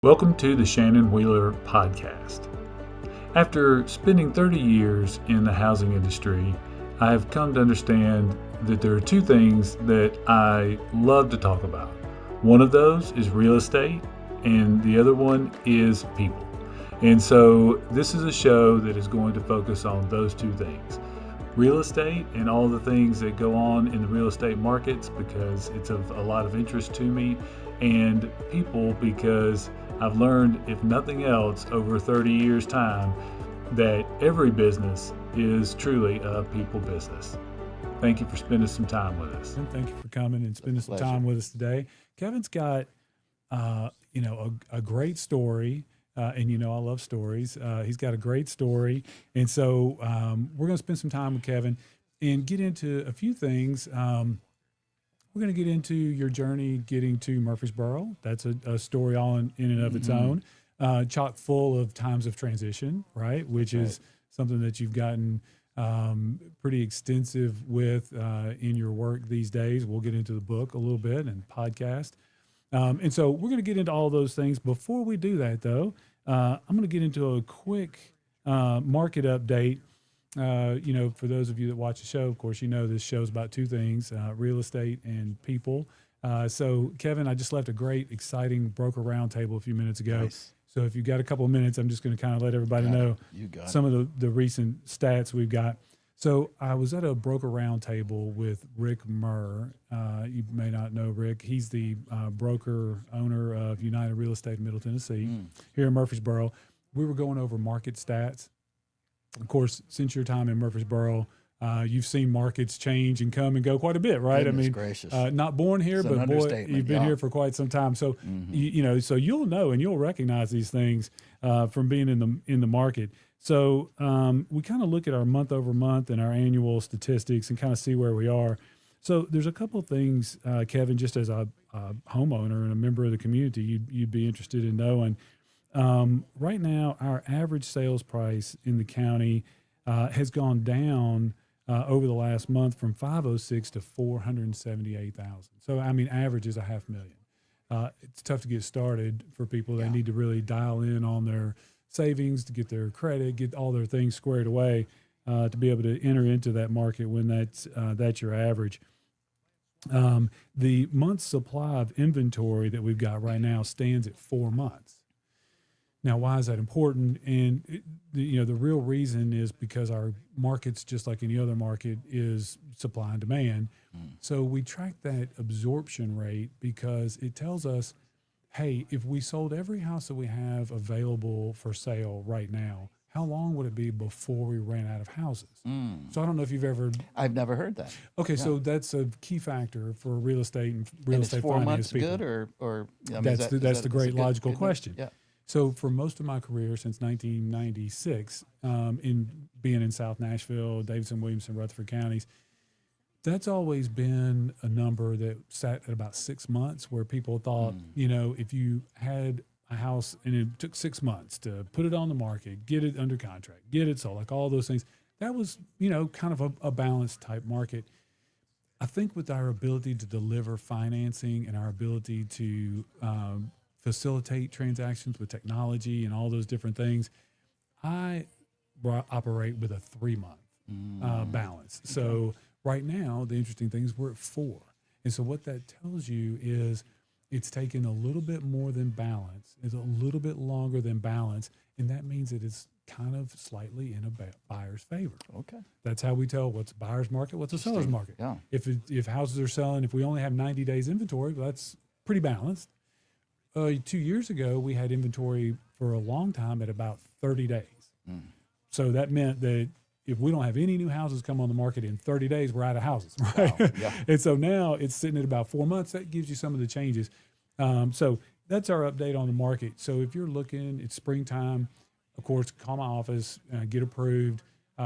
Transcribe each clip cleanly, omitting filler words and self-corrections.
Welcome to the Shannon Wheeler Podcast. After spending 30 years in the housing industry, I have come to understand that there are two things that I love to talk about. One of those is real estate, and the other one is people. And so this is a show that is going to focus on those two things. Real estate and all the things that go on in the real estate markets, because it's of a lot of interest to me, and people, because I've learned, if nothing else, over 30 years' time, that every business is truly a people business. Thank you for spending some time with us. And thank you for coming and spending some time with us today. Kevin's got, a great story, and I love stories. He's got a great story, and so we're going to spend some time with Kevin and get into a few things. We're going to get into your journey getting to Murfreesboro. That's a story all in and of its own, chock full of times of transition, right? Which is something that you've gotten pretty extensive with in your work these days. We'll get into the book a little bit and podcast. And so we're going to get into all those things. Before we do that, though, I'm going to get into a quick market update. For those of you that watch the show, of course, this show's about two things, real estate and people. So, Kevin, I just left a great, exciting broker roundtable a few minutes ago. Nice. So if you've got a couple of minutes, I'm just going to kind of let everybody know some of the recent stats we've got. So I was at a broker roundtable with Rick Murr. You may not know Rick. He's the broker owner of United Real Estate in Middle Tennessee here in Murfreesboro. We were going over market stats. Of course, since your time in Murfreesboro, you've seen markets change and come and go quite a bit, right? Goodness gracious. Not born here, but boy, you've been here for quite some time. So, so you'll know and you'll recognize these things from being in the market. So we kind of look at our month over month and our annual statistics and kind of see where we are. So there's a couple of things, Kevin, just as a homeowner and a member of the community, you'd be interested in knowing. Right now, our average sales price in the county has gone down over the last month from 506 to 478,000. So average is $500,000. It's tough to get started for people. They need to really dial in on their savings to get their credit, get all their things squared away to be able to enter into that market when that's your average. The month's supply of inventory that we've got right now stands at 4 months. Now, why is that important? And the real reason is because our market's just like any other market is supply and demand. So we track that absorption rate because it tells us, hey, if we sold every house that we have available for sale right now, how long would it be before we ran out of houses? So I don't know if you've ever. I've never heard that. Okay, so that's a key factor for real estate and real estate finance 4 months people. Good or that's the great logical question. Yeah. So for most of my career since 1996, in being in South Nashville, Davidson, Williamson, Rutherford counties, that's always been a number that sat at about 6 months, where people thought, if you had a house and it took 6 months to put it on the market, get it under contract, get it sold, like all those things, that was, kind of a balanced type market. I think with our ability to deliver financing and our ability to facilitate transactions with technology and all those different things, I operate with a 3-month balance. Okay. So right now, the interesting thing is we're at 4. And so what that tells you is it's taken a little bit more than balance. It's a little bit longer than balance. And that means that it's kind of slightly in a buyer's favor. Okay. That's how we tell what's a buyer's market, what's a seller's market. Yeah. If houses are selling, if we only have 90 days inventory, well, that's pretty balanced. 2 years ago, we had inventory for a long time at about 30 days. So that meant that if we don't have any new houses come on the market in 30 days, we're out of houses, right? Wow. Yeah. And so now it's sitting at about 4 months. That gives you some of the changes. So that's our update on the market. So if you're looking, it's springtime, of course, call my office, get approved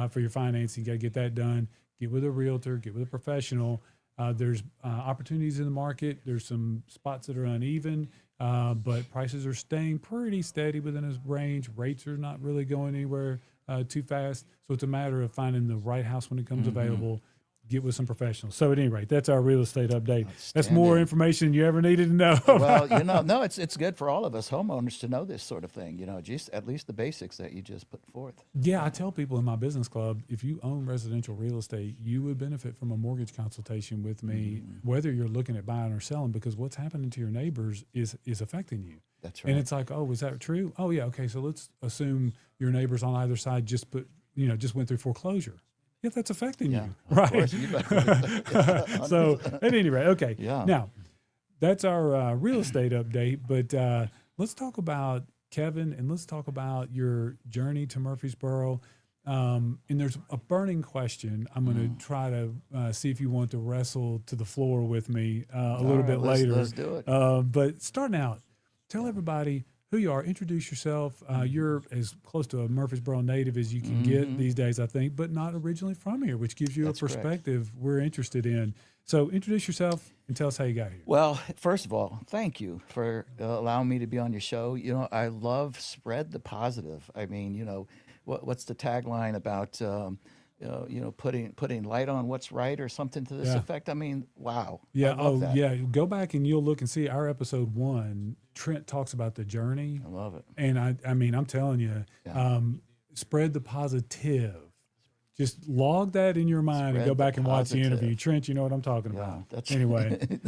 for your financing. You got to get that done. Get with a realtor, get with a professional. There's opportunities in the market. There's some spots that are uneven. But prices are staying pretty steady within a range. Rates are not really going anywhere too fast. So it's a matter of finding the right house when it comes available, get with some professionals. So at any rate, that's our real estate update. That's Outstanding. more information than you ever needed to know. Well, no, it's good for all of us homeowners to know this sort of thing. Just at least the basics that you just put forth. Yeah, I tell people in my business club, if you own residential real estate, you would benefit from a mortgage consultation with me, whether you're looking at buying or selling, because what's happening to your neighbors is affecting you. That's right. And it's like, oh, is that true? Oh, yeah. Okay, so let's assume your neighbors on either side just went through foreclosure. Yeah, that's affecting you, of right? course, you better. So at any rate, okay. Yeah. Now, that's our real estate update, but let's talk about Kevin, and let's talk about your journey to Murfreesboro. And there's a burning question. I'm going to try to see if you want to wrestle to the floor with me a little bit later. Let's do it. But starting out, tell everybody who you are. Introduce yourself. You're as close to a Murfreesboro native as you can get these days, I think, but not originally from here, which gives you That's a correct. perspective we're interested in. So introduce yourself and tell us how you got here. Well, first of all, thank you for allowing me to be on your show. I love spread the positive. I mean, what's the tagline about, putting light on what's right or something to this Yeah. effect? I mean, wow. Yeah. I love that. Yeah. Go back and you'll look and see our episode 1. Trent talks about the journey. I love it. And I mean, I'm telling you, Yeah. spread the positive. Just log that in your mind and Spread go back the and watch the positive. interview. Trent, you know what I'm talking Yeah, about. that's Anyway,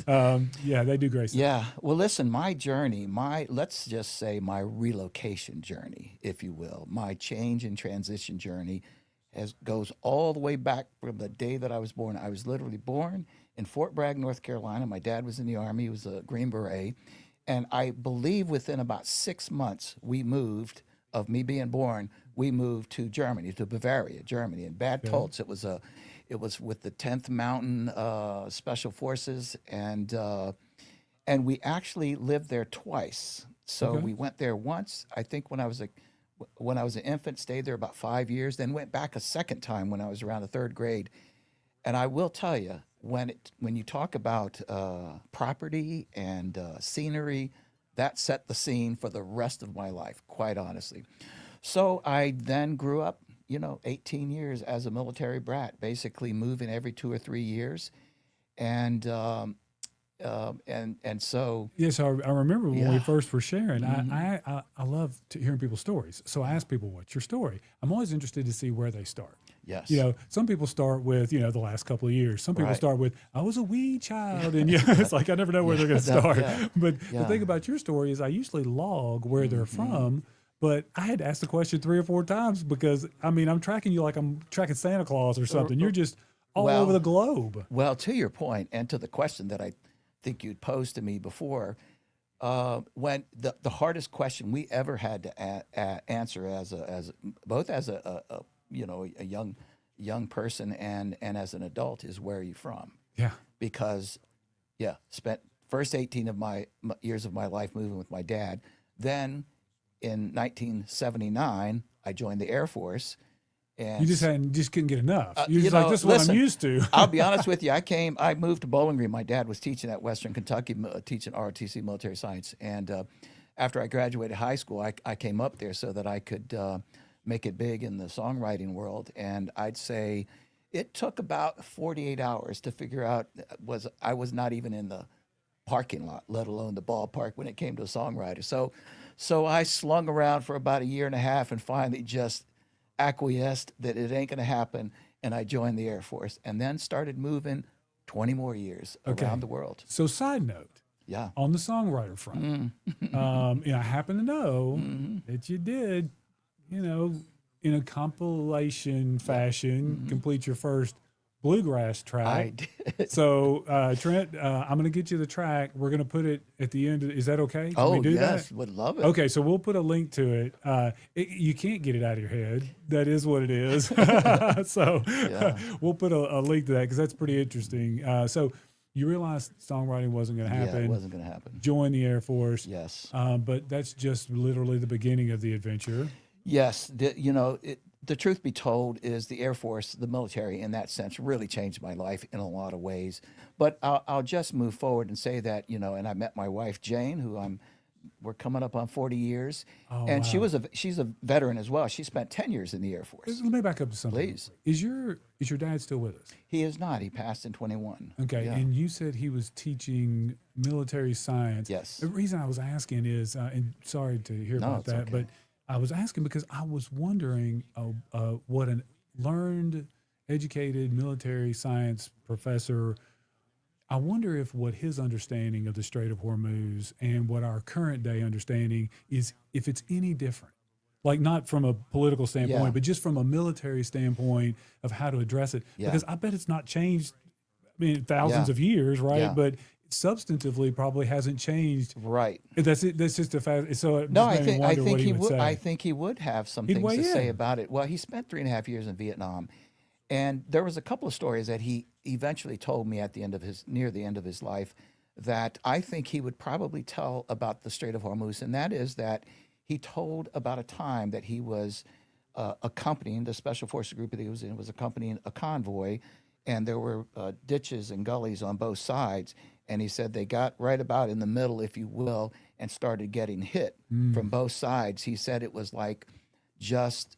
yeah, they do great stuff. Yeah. Well, listen, my journey, let's just say my relocation journey, if you will, my change and transition journey goes all the way back from the day that I was born. I was literally born in Fort Bragg, North Carolina. My dad was in the Army. He was a Green Beret. And I believe within about 6 months, of me being born, we moved to Germany, to Bavaria, Germany, in Bad Tolz. It was with the 10th Mountain Special Forces, and we actually lived there twice. So Okay. we went there once, I think, when I was an infant, stayed there about 5 years, then went back a second time when I was around the third grade. And I will tell you, when you talk about property and scenery, that set the scene for the rest of my life, quite honestly. So I then grew up, 18 years as a military brat, basically moving every 2 or 3 years, and so Yes, I remember when we Yeah. first were sharing. I love hearing people's stories. So I ask people, "What's your story?" I'm always interested to see where they start. yes, Some people start with the last couple of years. Some people Right. start with I was a wee child, and it's like I never know where they're going to start. yeah, But the yeah. thing about your story is I usually log where they're from. But I had to ask the question 3 or 4 times because I'm tracking you like I'm tracking Santa Claus or something. You're just all Well, over the globe. Well, to your point, and to the question that I think you'd posed to me before, when the hardest question we ever had to answer as both as a young person and as an adult is, where are you from? Yeah. Because spent first 18 of my years of my life moving with my dad. Then in 1979, I joined the Air Force. And You just couldn't get enough. You're you just know, like, this is what listen, I'm used to. I'll be honest with you. I moved to Bowling Green. My dad was teaching at Western Kentucky, teaching ROTC military science. And after I graduated high school, I came up there so that I could make it big in the songwriting world. And I'd say it took about 48 hours to figure out I was not even in the parking lot, let alone the ballpark, when it came to a songwriter. So I slung around for about 1.5 years and finally just acquiesced that it ain't going to happen, and I joined the Air Force and then started moving 20 more years around the world. So side note, Yeah. on the songwriter front, I happen to know that you did, in a compilation fashion, complete your first bluegrass track. I did. So, Trent, I'm going to get you the track. We're going to put it at the end. Is that okay? Can we Oh, do yes, that? would love it. Okay, so we'll put a link to it. You can't get it out of your head. That is what it is. So we'll put a link to that because that's pretty interesting. So you realized songwriting wasn't going to happen. Yeah, it wasn't going to happen. Join the Air Force. Yes. But that's just literally the beginning of the adventure. Yes. The truth be told is the Air Force, the military in that sense, really changed my life in a lot of ways. But I'll just move forward and say that, and I met my wife, Jane, who I'm we're coming up on 40 years, Oh, and wow. she's a veteran as well. She spent 10 years in the Air Force. Let me back up to something. Please. Is your dad still with us? He is not. He passed in 21. Okay, Yeah. and you said he was teaching military science. Yes. The reason I was asking is, and sorry to hear No, about it's that, okay. but I was asking because I was wondering what an learned, educated military science professor. I wonder if what his understanding of the Strait of Hormuz and what our current day understanding is, if it's any different. Like, not from a political standpoint, Yeah. but just from a military standpoint of how to address it. Yeah. Because I bet it's not changed, I mean, thousands Yeah. of years, right? Yeah. But substantively probably hasn't changed. Right. That's it. That's just a fact. So it No, just made me I wonder think what he he would would. say. I think he would have some He'd things weigh to say in. about it. Well, he spent 3.5 years in Vietnam, and there was a couple of stories that he eventually told me near the end of his life, that I think he would probably tell about the Strait of Hormuz, and that is that he told about a time that he was accompanying the special forces group that he was in, was accompanying a convoy, and there were ditches and gullies on both sides, and he said they got right about in the middle, if you will, and started getting hit from both sides. He said it was like just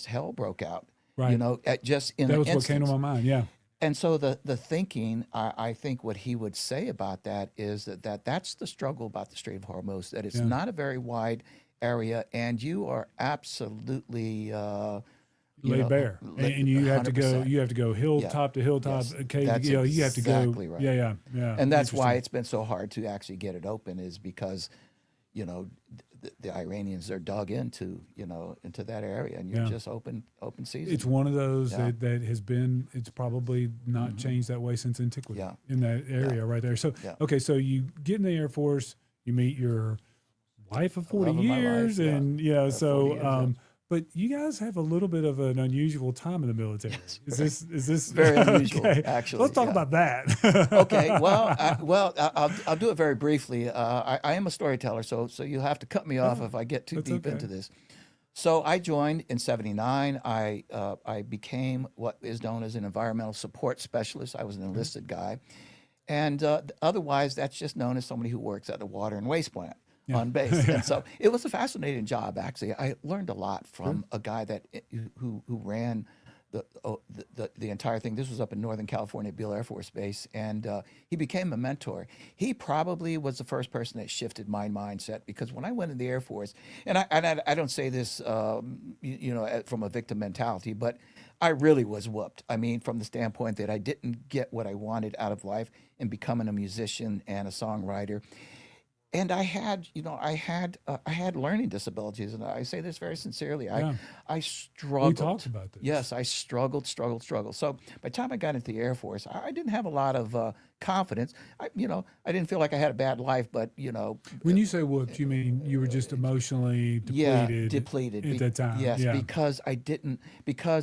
hell broke out. Right. Just in That an was what came to instant. my mind. Yeah. And so the thinking, I think what he would say about that is that's the struggle about the Strait of Hormuz, that it's Yeah. not a very wide area, and you are absolutely Laid bare, and you have to go. 100%. You have to go hilltop to hilltop. Yes. Okay, That's you have to go. exactly right. Yeah. And that's why Interesting. it's been so hard to actually get it open, is because, the Iranians are dug into that area, and you're Yeah. just open season. It's one of those Yeah. that has been. It's probably not changed that way since antiquity. Yeah. In that area right there. So Yeah. okay, so you get in the Air Force, you meet your wife of 40 Love of my life, years, yeah. and 40 years, yeah. But you guys have a little bit of an unusual time in the military. Is this Very unusual, okay. actually, Let's talk yeah. about that. Okay, I'll do it very briefly. I am a storyteller, so you'll have to cut me off if I get too that's deep okay. into this. So I joined in '79. I became what is known as an environmental support specialist. I was an enlisted guy, and otherwise that's just known as somebody who works at a water and waste plant on base. And so it was a fascinating job. Actually, I learned a lot from a guy who ran the entire thing. This was up in Northern California at Beale Air Force Base, and he became a mentor. He probably was the first person that shifted my mindset, because when I went in the Air Force, and I don't say this from a victim mentality, but I really was whooped. I mean, from the standpoint that I didn't get what I wanted out of life in becoming a musician and a songwriter. And I had learning disabilities, and I say this very sincerely. Yeah. I struggled. We talked about this. Yes, I struggled. So by the time I got into the Air Force, I didn't have a lot of confidence. I didn't feel like I had a bad life, but When you say whooped, you mean you were just emotionally depleted? yeah, depleted at that time. Yes, Yeah. because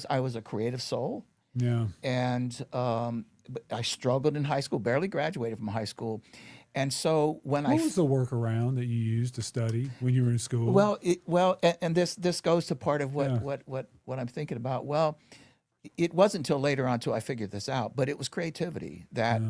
I was a creative soul, Yeah. and but I struggled in high school. Barely graduated from high school, and so when What was the workaround that you used to study when you were in school? and this goes to part of what I'm thinking about. Well, it wasn't until later on till I figured this out, but it was creativity that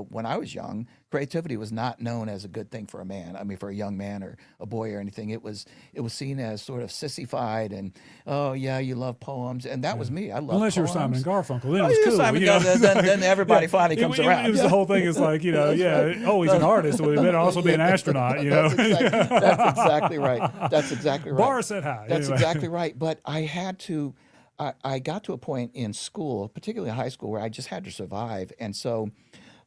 when I was young, creativity was not known as a good thing for a man. I mean, for a young man or a boy or anything, it was seen as sort of sissified, and oh yeah, you love poems, and that was me. I love unless you're poems. Simon and Garfunkel, then it Oh, was you're cool. Simon you know? Garfunkel, then everybody finally It- comes it, around. It was the whole thing. It's like, oh, he's an artist. Well, he better also be an astronaut. That's exactly right. That's exactly right. Bar set high. That's Anyway. exactly right. But I had to. I got to a point in school, particularly in high school, where I just had to survive, and so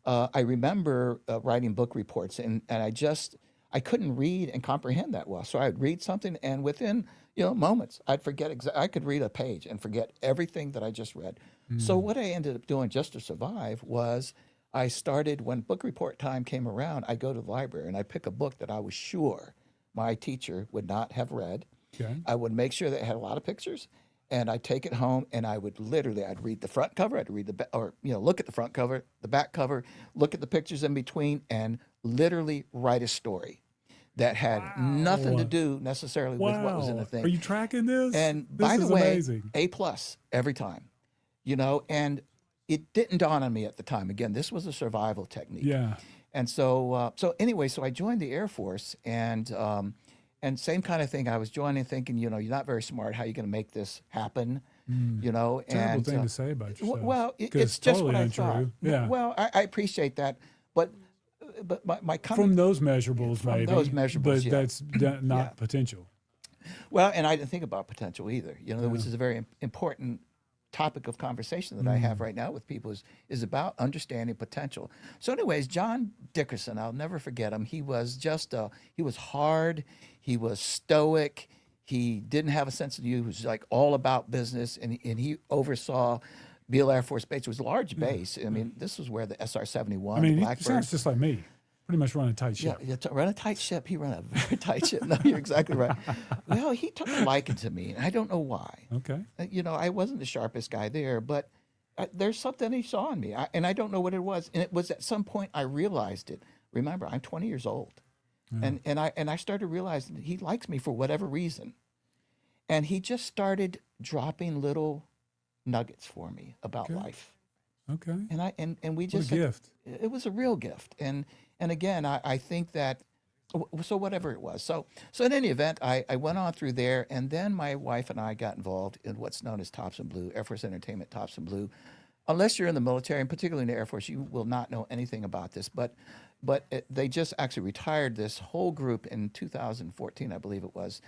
I remember writing book reports, and I couldn't read and comprehend that well. So I'd read something, and within moments, I'd forget. I could read a page and forget everything that I just read. So what I ended up doing just to survive was I started, when book report time came around, I'd go to the library and I'd pick a book that I was sure my teacher would not have read. Okay. I would make sure that it had a lot of pictures, and I'd take it home, and I'd read the front cover, I'd read look at the front cover, the back cover, look at the pictures in between, and literally write a story that had nothing to do necessarily with what was in the thing. Are you tracking this? And this by the is way, amazing. A+ every time, and it didn't dawn on me at the time. Again, this was a survival technique. Yeah. And so anyway, so I joined the Air Force, and same kind of thing. I was joining, thinking, you're not very smart. How are you going to make this happen? Terrible And thing to say about yourself. well, 'Cause it's just totally what I untrue. thought. Yeah. Well, I appreciate that, but my coming From those measurables, from maybe. those measurables, but yeah. that's not Yeah. potential. well, and I didn't think about potential either. Which is a very important topic of conversation that I have right now with people is about understanding potential. So, anyways, John Dickerson, I'll never forget him. He was he was hard, he was stoic, he didn't have a sense of humor. He was like all about business, and he oversaw Beale Air Force Base. It was a large base. I mean, this was where the SR-71, I mean, the it Blackbird. sounds just like me. Pretty much run a tight Yeah, ship. yeah, to run a tight ship. He ran a very tight ship. No, you're exactly right. Well, he took a liking to me, and I don't know why. Okay. I wasn't the sharpest guy there, but there's something he saw in me, and I don't know what it was. And it was at some point I realized it. Remember, I'm 20 years old, and I started realizing that he likes me for whatever reason, and he just started dropping little nuggets for me about Okay. life. Okay. And we What a just gift. it was a real gift. And again, I think that so whatever it was. So in any event, I went on through there, and then my wife and I got involved in what's known as Tops and Blue, Air Force Entertainment Tops and Blue. Unless you're in the military, and particularly in the Air Force, you will not know anything about this. But they just actually retired this whole group in 2014, I believe it was.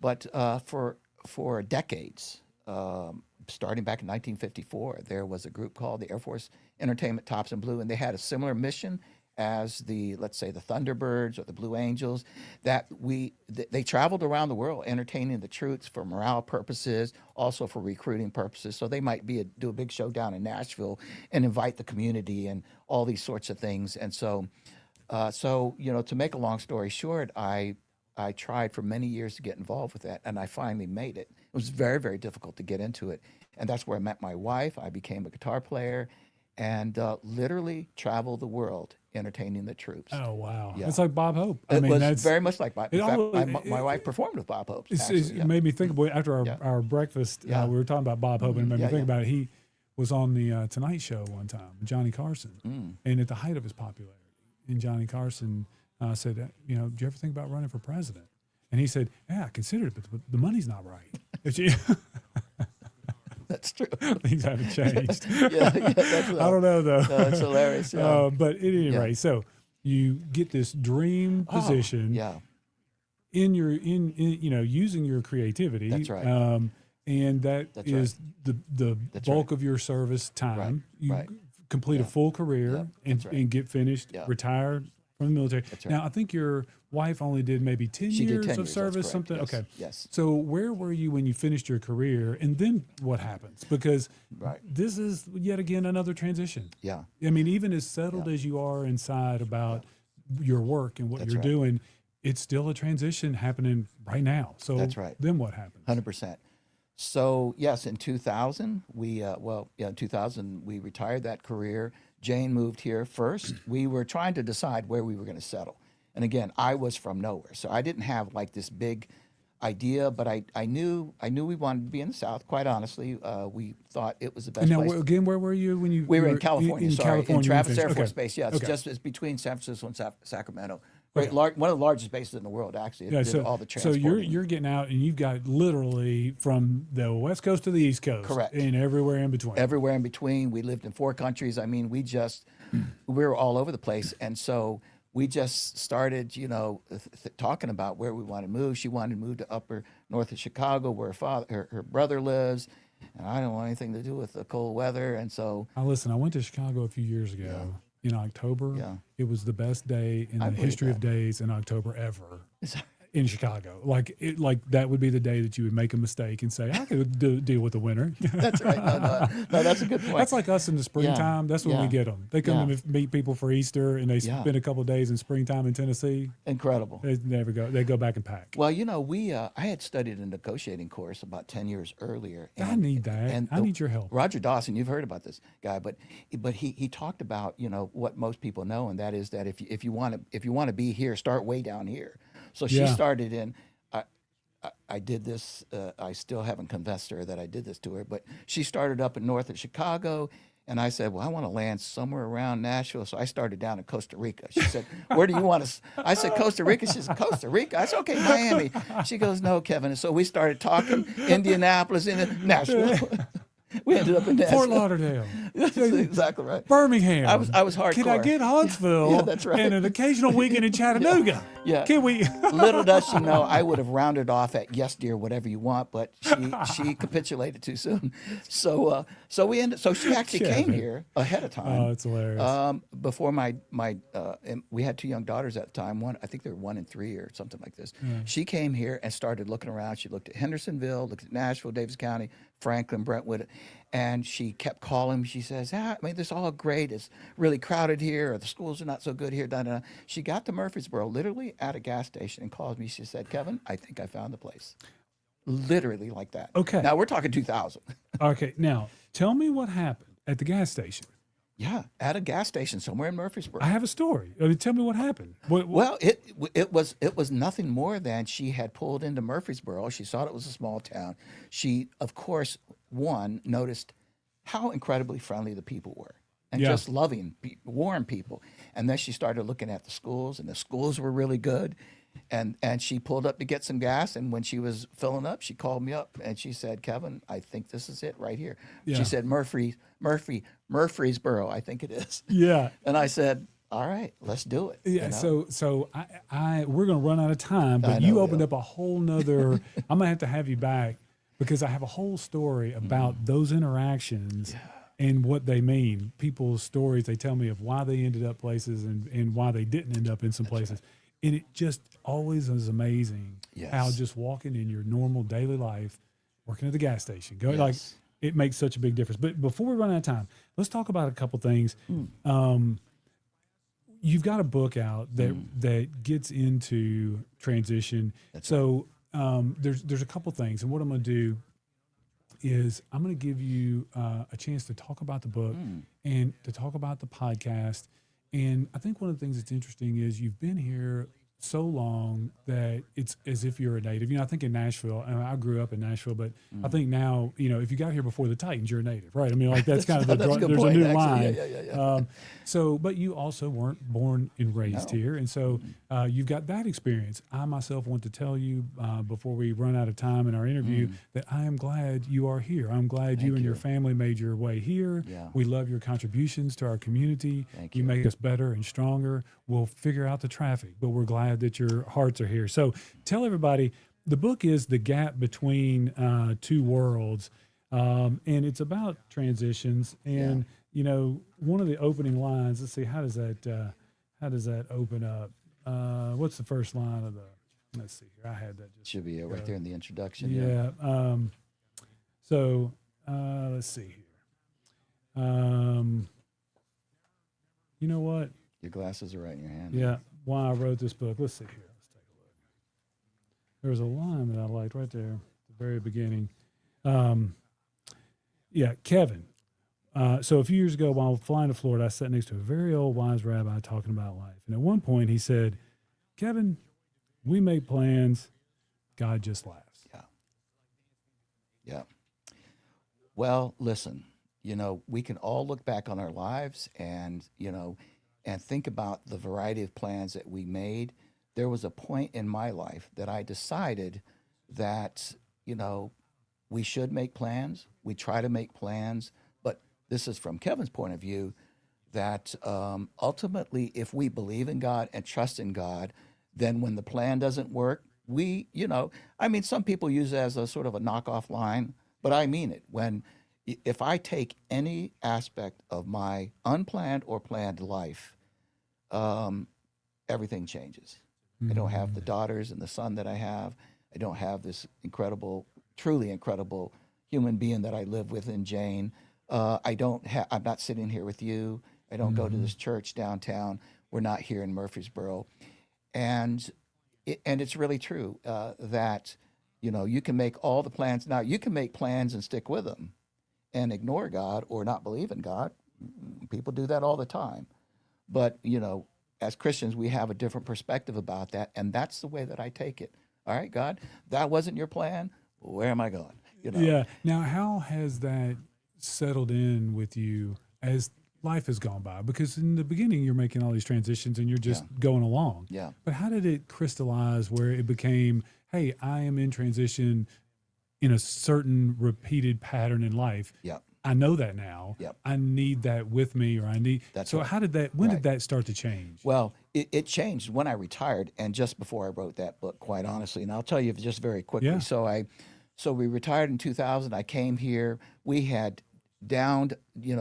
But for decades, starting back in 1954, there was a group called the Air Force Entertainment Tops and Blue, and they had a similar mission as let's say the Thunderbirds or the Blue Angels. They traveled around the world entertaining the troops for morale purposes, also for recruiting purposes. So they might do a big show down in Nashville and invite the community and all these sorts of things. And so to make a long story short, I tried for many years to get involved with that, and I finally made it. It was very, very difficult to get into it, and that's where I met my wife. I became a guitar player, and literally traveled the world entertaining the troops. Oh wow. Yeah. It's like Bob Hope. It was that's very much like Bob. it In fact, always- my wife performed with Bob Hope. It Actually, yeah. made me think about after Yeah. our breakfast. Yeah. We were talking about Bob Hope, and it made me Yeah, think yeah. about it. He was on the Tonight Show one time with Johnny Carson, and at the height of his popularity, and Johnny Carson said, "Do you ever think about running for president?" And he said, "Yeah, I considered it, but the money's not right." That's true. Things haven't changed. Yeah, that's I don't know though. That's hilarious. Yeah. But at any Yeah. rate, so you get this dream Oh, position yeah. in using your creativity. That's right. And that That's is the That's bulk of your service time. Right, You right. complete a Yeah. full career Yeah, and, that's right. and get finished, Yeah. retire from the military. That's right. Now, I think your wife only did maybe 10 She years did 10 of years, that's service, correct. something. Yes, Okay. yes. So where were you when you finished your career, and then what happens? Because Right. this is yet again another transition. Yeah. I mean, even as settled as you are inside about your work and what That's you're right. doing, it's still a transition happening right now. So That's right. then what happens? 100%. So yes, in 2000, in 2000 we retired that career. Jane moved here first. We were trying to decide where we were going to settle. And again, I was from nowhere, so I didn't have like this big idea, but I knew we wanted to be in the South. Quite honestly, we thought it was the best And now, place. again, where were you when you? We were you in California, In sorry, California, in you Travis finished. Air Force Okay. Base. Yeah, Okay. it's between San Francisco and Sacramento. Okay. One of the largest bases in the world, actually. It Yeah, did all the so transporting. you're getting out, and you've got literally from the West Coast to the East Coast, Correct. and everywhere in between. Everywhere in between. We lived in 4 countries. I mean, we were all over the place. And so we just started, talking about where we wanted to move. She wanted to move to upper north of Chicago, where her brother lives. And I don't want anything to do with the cold weather. And so, Listen, I went to Chicago a few years ago in October. Yeah. It was the best day in I the believe history of that. days in October ever. In Chicago, like that would be the day that you would make a mistake and say, "I could deal with the winter." that's right. No, that's a good point. That's like us in the springtime. That's when we Yeah. get them. They come Yeah. to meet people for Easter, and they Yeah. spend a couple of days in springtime in Tennessee. Incredible. They never go. They go back and pack. Well, I had studied a negotiating course about 10 years earlier. I need that. I need your help. Roger Dawson, you've heard about this guy, but he talked about, what most people know, and that is that if you want to be here, start way down here. So she Yeah. started in. I did this. I still haven't convinced her that I did this to her, but she started up in north of Chicago, And I said, well, I want to land somewhere around Nashville. So I started down in Costa Rica. She said, where do you want to? I said, Costa Rica. She said, Costa Rica. I said, okay, Miami. She goes, no, Kevin. And so we started talking Indianapolis and Nashville. We ended up in Nashville. Fort Lauderdale. That's exactly right. Birmingham. I was hardcore. Can I get Huntsville? Yeah, that's right. And an occasional weekend in Chattanooga. Yeah. Can we? Little does she know, I would have rounded off at yes, dear, whatever you want, but she capitulated too soon. So so she actually came here ahead of time. Oh, it's hilarious. Before and we had two young daughters at the time. One, I think they were 1 and 3 or something like this. Yeah. She came here and started looking around. She looked at Hendersonville, looked at Nashville, Davis County, Franklin, Brentwood, and she kept calling. She says, I mean, this is all great. It's really crowded here, or the schools are not so good here. Da, da, da. She got to Murfreesboro literally at a gas station and called me. She said, Kevin, I think I found the place. Literally like that. Okay. Now we're talking 2000. Okay. Now, tell me what happened at the gas station. Yeah, at a gas station somewhere in Murfreesboro. I have a story. I mean, tell me what happened. Well, it was nothing more than she had pulled into Murfreesboro. She thought it was a small town. She, of course, noticed how incredibly friendly the people were and just loving, warm people. And then she started looking at the schools, and the schools were really good. And she pulled up to get some gas, and when she was filling up, she called me up and she said, Kevin, I think this is it right here. Yeah. She said, Murfreesboro, I think it is. Yeah. And I said, all right, let's do it. Yeah. You know? So we're going to run out of time, but you opened up a whole nother, I'm going to have you back because I have a whole story about those interactions and what they mean. People's stories, they tell me of why they ended up places and why they didn't end up in some places. Right. And it just always is amazing how just walking in your normal daily life, working at the gas station, like it makes such a big difference. But before we run out of time, let's talk about a couple things. You've got a book out that gets into transition. There's a couple things, and what I'm going to do is I'm going to give you a chance to talk about the book and to talk about the podcast. And I think one of the things that's interesting is you've been here so long that it's as if you're a native. You know, I think in Nashville, and I grew up in Nashville, but I think now, you know, if you got here before the Titans, you're a native, right? I mean, like that's kind of there's point, a new actually. line. But you also weren't born and raised here, and so you've got that experience. I myself want to tell you before we run out of time in our interview that I am glad you are here. I'm glad you and your family made your way here. Yeah. We love your contributions to our community. Thank You you. make us better and stronger. We'll figure out the traffic, but we're glad that your hearts are here. So tell everybody, the book is The Gap Between Two Worlds, and it's about transitions. And, you know, one of the opening lines, let's see, how does that open up? What's the first line of let's see here. I had that just. Should be right there in the introduction. Yeah. Let's see here. You know what? Your glasses are right in your hand. Yeah, why I wrote this book. Let's see here. Let's take a look. There was a line that I liked right there at the very beginning. Kevin. So a few years ago, while flying to Florida, I sat next to a very old wise rabbi talking about life. And at one point, he said, Kevin, we make plans, God just laughs. Yeah. Well, listen, you know, we can all look back on our lives and, you know, and think about the variety of plans that we made. There was a point in my life that I decided that, you know, we should make plans. We try to make plans, but this is from Kevin's point of view that ultimately, if we believe in God and trust in God, then when the plan doesn't work, some people use it as a sort of a knockoff line, but I mean it. If I take any aspect of my unplanned or planned life, everything changes. I don't have the daughters and the son that I have. I don't have this truly incredible human being that I live with in Jane. I'm not sitting here with you. I don't go to this church downtown. We're not here in Murfreesboro. And it's really true that, you know, you can make all the plans. Now, you can make plans and stick with them and ignore God or not believe in God. People do that all the time. But, you know, as Christians, we have a different perspective about that, and that's the way that I take it. All right, God, that wasn't your plan. Where am I going? You know? Yeah. Now, how has that settled in with you as life has gone by? Because in the beginning, you're making all these transitions and you're just going along. Yeah. But how did it crystallize where it became, hey, I am in transition in a certain repeated pattern in life? Yeah. I know that now. Yep. I need that with me, or I need. That's so right. how did that? When Right. did that start to change? Well, it changed when I retired and just before I wrote that book, quite honestly. And I'll tell you just very quickly. Yeah. So we retired in 2000. I came here. We had downed,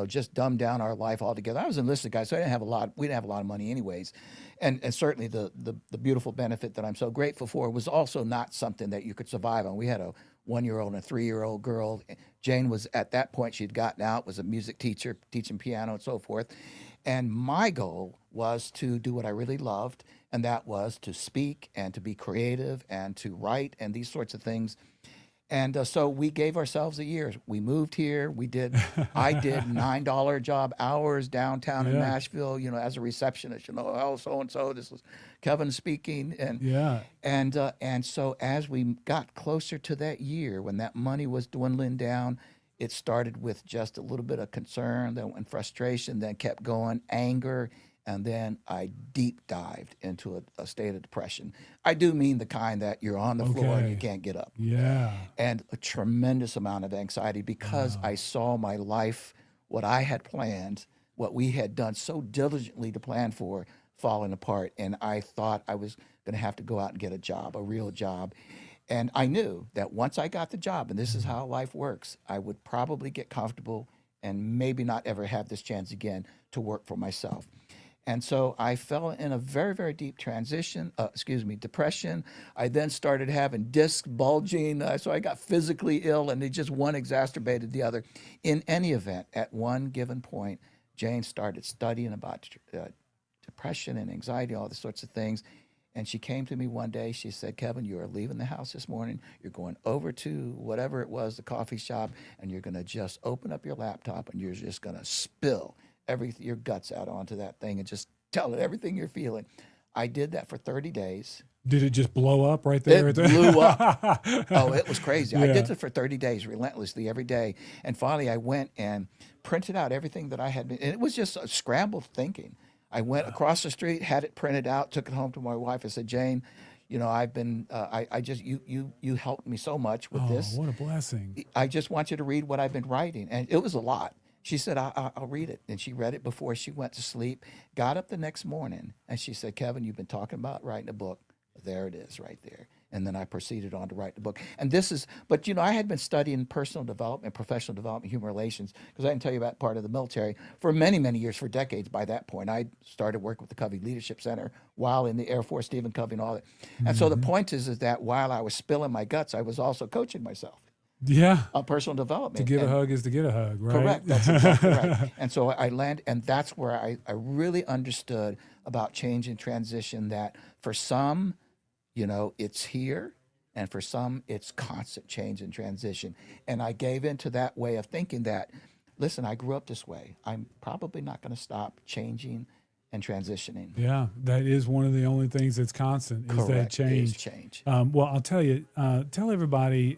just dumbed down our life altogether. I was an enlisted guy, so we didn't have a lot of money anyways. And certainly the beautiful benefit that I'm so grateful for was also not something that you could survive on. We had a 1-year-old and a 3-year-old girl. Jane was, at that point, she'd gotten out, was a music teacher, teaching piano and so forth. And my goal was to do what I really loved, and that was to speak and to be creative and to write and these sorts of things. And so we gave ourselves a year. We moved here. I did $9 job hours downtown in Nashville, as a receptionist, oh, so-and-so, this was Kevin speaking. And so as we got closer to that year, when that money was dwindling down, it started with just a little bit of concern, then went frustration, then kept going, anger, and then I deep dived into a state of depression. I do mean the kind that you're on the floor and you can't get up. Yeah. And a tremendous amount of anxiety because I saw my life, what I had planned, what we had done so diligently to plan for, falling apart. And I thought I was going to have to go out and get a job, a real job. And I knew that once I got the job, and this is how life works, I would probably get comfortable and maybe not ever have this chance again to work for myself. And so I fell in a very, very deep depression. I then started having disc bulging. So I got physically ill, and one exacerbated the other. In any event, at one given point, Jane started studying about depression and anxiety, all these sorts of things. And she came to me one day. She said, Kevin, you are leaving the house this morning. You're going over to whatever it was, the coffee shop, and you're going to just open up your laptop and you're just going to spill your guts out onto that thing and just tell it everything you're feeling. I did that for 30 days. Did it just blow up right there? It blew up. Oh, it was crazy. I did it for 30 days relentlessly every day. And finally I went and printed out everything that I had been, and it was just a scrambled thinking. I went across the street, had it printed out, took it home to my wife. I said, Jane, I've been, you helped me so much with this. What a blessing. I just want you to read what I've been writing. And it was a lot. She said, I'll read it. And she read it before she went to sleep, got up the next morning, and she said, Kevin, you've been talking about writing a book. There it is right there. And then I proceeded on to write the book. And I had been studying personal development, professional development, human relations, because I didn't tell you about part of the military for many, many years, for decades by that point. I started working with the Covey Leadership Center while in the Air Force, Stephen Covey and all that. And so the point is that while I was spilling my guts, I was also coaching myself. Yeah. On personal development. To give a hug is to get a hug, right? Correct. That's exactly right. And so I landed, and that's where I really understood about change and transition, that for some, it's here, and for some, it's constant change and transition. And I gave into that way of thinking that, listen, I grew up this way. I'm probably not going to stop changing and transitioning. Yeah, that is one of the only things that's constant is that change. Is change. Well, I'll tell you, tell everybody,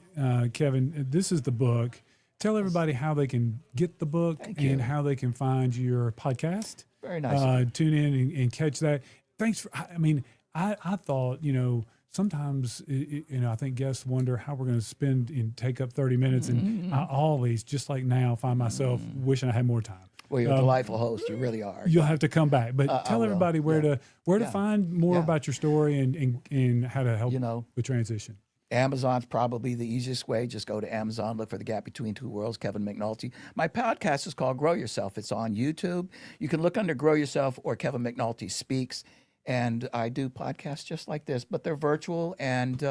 Kevin, this is the book. Tell everybody how they can get the book and how they can find your podcast. Very nice. Tune in and catch that. Thanks for, I thought, sometimes, I think guests wonder how we're going to spend and take up 30 minutes. And I always, just like now, find myself wishing I had more time. Well, you're a delightful host. You really are. You'll have to come back, but tell everybody where to find more about your story and how to help the transition. Amazon's probably the easiest way. Just go to Amazon, look for The Gap Between Two Worlds, Kevin McNulty. My podcast is called Grow Yourself. It's on YouTube. You can look under Grow Yourself or Kevin McNulty Speaks. And I do podcasts just like this, but they're virtual and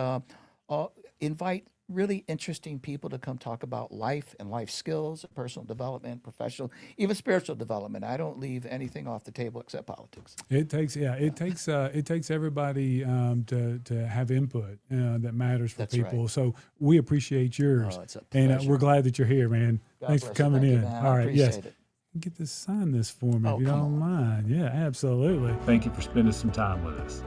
invite really interesting people to come talk about life and life skills, personal development, professional, even spiritual development. I don't leave anything off the table except politics. It takes everybody to have input that matters for people. Right. So we appreciate yours, it's a pleasure. And we're glad that you're here, man. Thanks for coming in. All right, yes. Get to sign this for me if you don't mind. Yeah, absolutely. Thank you for spending some time with us.